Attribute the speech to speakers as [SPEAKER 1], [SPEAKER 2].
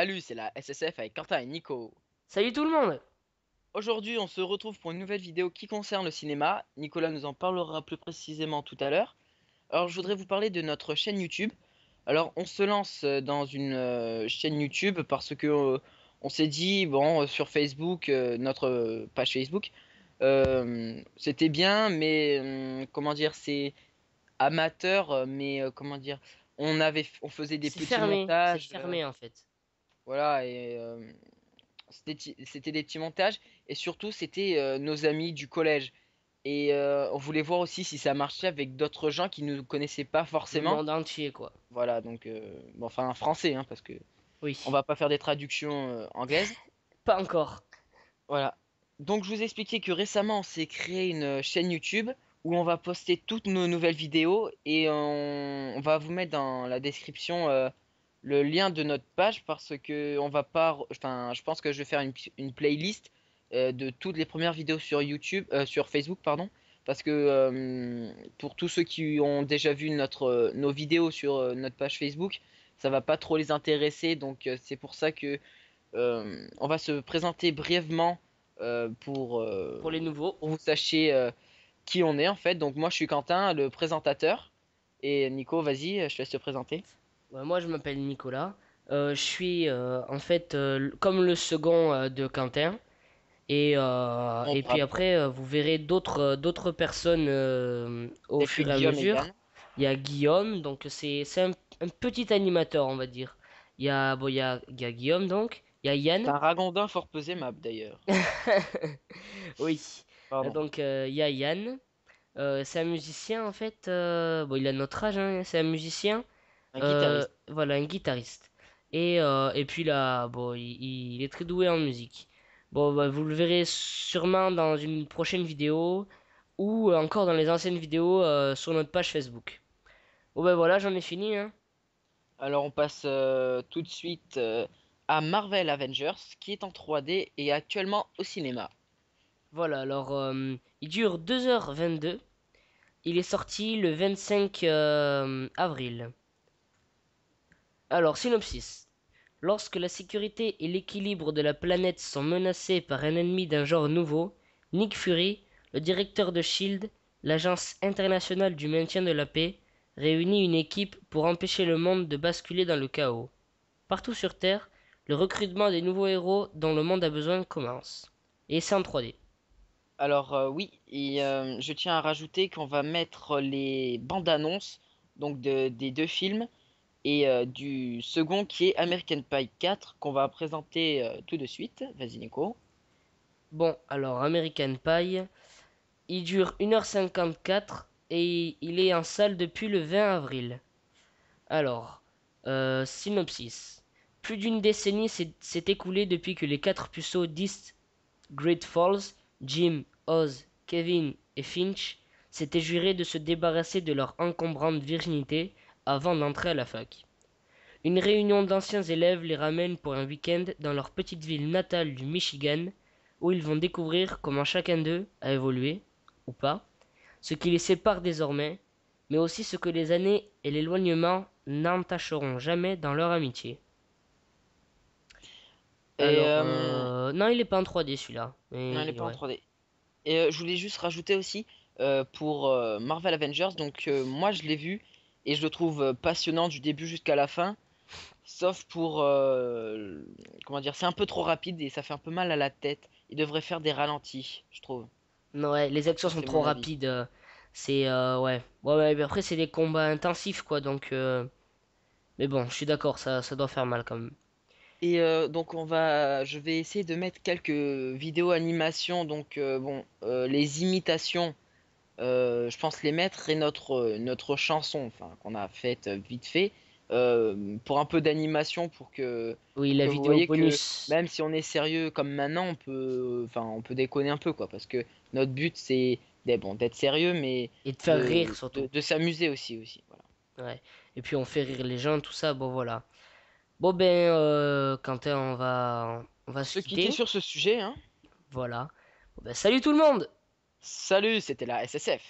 [SPEAKER 1] Salut, c'est la SSF avec Quentin et Nico.
[SPEAKER 2] Salut tout le monde!
[SPEAKER 1] Aujourd'hui, on se retrouve pour une nouvelle vidéo qui concerne le cinéma. Nicolas nous en parlera plus précisément tout à l'heure. Alors, je voudrais vous parler de notre chaîne YouTube. Alors, on se lance dans une chaîne YouTube parce que on s'est dit, bon, sur Facebook, notre page Facebook, c'était bien, mais comment dire, c'est amateur, mais comment dire, on faisait des petits
[SPEAKER 2] C'est
[SPEAKER 1] montages,
[SPEAKER 2] fermé en fait.
[SPEAKER 1] voilà, et c'était des petits montages et surtout c'était nos amis du collège. Et on voulait voir aussi si ça marchait avec d'autres gens qui ne nous connaissaient pas
[SPEAKER 2] Le
[SPEAKER 1] forcément.
[SPEAKER 2] monde entier quoi.
[SPEAKER 1] Voilà, donc bon, enfin français, hein, parce que on
[SPEAKER 2] Oui.
[SPEAKER 1] va pas faire des traductions anglaises.
[SPEAKER 2] Pas encore.
[SPEAKER 1] Voilà. Donc je vous expliquais que récemment on s'est créé une chaîne YouTube où on va poster toutes nos nouvelles vidéos et on va vous mettre dans la description le lien de notre page parce que on va pas, enfin je pense que je vais faire une playlist de toutes les premières vidéos sur YouTube, sur Facebook pardon, parce que pour tous ceux qui ont déjà vu nos vidéos sur notre page Facebook, ça va pas trop les intéresser donc c'est pour ça que on va se présenter brièvement
[SPEAKER 2] Pour les nouveaux.
[SPEAKER 1] pour que vous sachiez qui on est en fait. Donc moi je suis Quentin, le présentateur. Et Nico, vas-y, je te laisse te présenter.
[SPEAKER 2] Ouais, moi je m'appelle Nicolas. Je suis en fait comme le second de Quentin.
[SPEAKER 1] Bon,
[SPEAKER 2] Et puis
[SPEAKER 1] bravo.
[SPEAKER 2] après vous verrez d'autres personnes au
[SPEAKER 1] T'es plus
[SPEAKER 2] fur et à
[SPEAKER 1] Guillaume et
[SPEAKER 2] mesure.
[SPEAKER 1] Yann.
[SPEAKER 2] Il y a Guillaume, donc c'est un petit animateur on va dire. Il y a Guillaume donc. Il y a
[SPEAKER 1] C'est
[SPEAKER 2] Yann.
[SPEAKER 1] un ragondin fort pesé map d'ailleurs.
[SPEAKER 2] Oui.
[SPEAKER 1] Pardon.
[SPEAKER 2] Donc il y a Yann. C'est un musicien en fait. Bon, il a notre âge, hein, c'est un musicien.
[SPEAKER 1] Un guitariste.
[SPEAKER 2] Voilà, un guitariste. Et puis là, bon, il est très doué en musique. Bon, bah, vous le verrez sûrement dans une prochaine vidéo ou encore dans les anciennes vidéos sur notre page Facebook. Bon, ben voilà, j'en ai fini, hein.
[SPEAKER 1] Alors on passe tout de suite à Marvel Avengers qui est en 3D et actuellement au cinéma.
[SPEAKER 2] Voilà, alors il dure 2h22. Il est sorti le 25 avril. Alors, synopsis. Lorsque la sécurité et l'équilibre de la planète sont menacés par un ennemi d'un genre nouveau, Nick Fury, le directeur de SHIELD, l'agence internationale du maintien de la paix, réunit une équipe pour empêcher le monde de basculer dans le chaos. Partout sur Terre, le recrutement des nouveaux héros dont le monde a besoin commence. Et c'est en 3D.
[SPEAKER 1] Alors oui, et je tiens à rajouter qu'on va mettre les bandes annonces donc des deux films et du second qui est American Pie 4 qu'on va présenter tout de suite. Vas-y Nico.
[SPEAKER 2] Bon, alors American Pie, il dure 1h54 et il est en salle depuis le 20 avril. Alors, synopsis. Plus d'une décennie s'est écoulée depuis que les quatre puceaux d'East Great Falls, Jim, Oz, Kevin et Finch, s'étaient jurés de se débarrasser de leur encombrante virginité avant d'entrer à la fac. Une réunion d'anciens élèves les ramène pour un week-end dans leur petite ville natale du Michigan, où ils vont découvrir comment chacun d'eux a évolué, ou pas, ce qui les sépare désormais, mais aussi ce que les années et l'éloignement n'entacheront jamais dans leur amitié.
[SPEAKER 1] Et
[SPEAKER 2] Alors, non, il est pas en 3D celui-là,
[SPEAKER 1] non, elle est
[SPEAKER 2] mais
[SPEAKER 1] pas en
[SPEAKER 2] ouais.
[SPEAKER 1] 3D. Et je voulais juste rajouter aussi pour Marvel Avengers. Donc moi je l'ai vu et je le trouve passionnant du début jusqu'à la fin. Sauf pour comment dire, c'est un peu trop rapide et ça fait un peu mal à la tête. Il devrait faire des ralentis, je trouve.
[SPEAKER 2] Non, ouais, les actions
[SPEAKER 1] Ça
[SPEAKER 2] sont
[SPEAKER 1] c'est
[SPEAKER 2] trop
[SPEAKER 1] mon avis.
[SPEAKER 2] rapides. C'est ouais. Ouais, ouais, mais après c'est des combats intensifs quoi, donc. Mais bon, je suis d'accord, ça doit faire mal quand même.
[SPEAKER 1] Et donc je vais essayer de mettre quelques vidéos animation. Donc bon, les imitations, je pense les mettre et notre chanson, enfin qu'on a faite vite fait, pour un peu d'animation
[SPEAKER 2] Oui,
[SPEAKER 1] pour
[SPEAKER 2] la
[SPEAKER 1] que vous
[SPEAKER 2] vidéo
[SPEAKER 1] voyez que
[SPEAKER 2] bonus.
[SPEAKER 1] même si on est sérieux comme maintenant, on peut déconner un peu quoi, parce que notre but c'est d'être sérieux, mais
[SPEAKER 2] Et de faire rire surtout.
[SPEAKER 1] de s'amuser aussi, voilà.
[SPEAKER 2] Ouais. Et puis on fait rire les gens, tout ça, bon voilà. Bon ben, Quentin, on va se
[SPEAKER 1] Se quitter
[SPEAKER 2] quitter.
[SPEAKER 1] sur ce sujet, hein.
[SPEAKER 2] Voilà. Bon, ben, salut tout le monde!
[SPEAKER 1] Salut, c'était la SSF.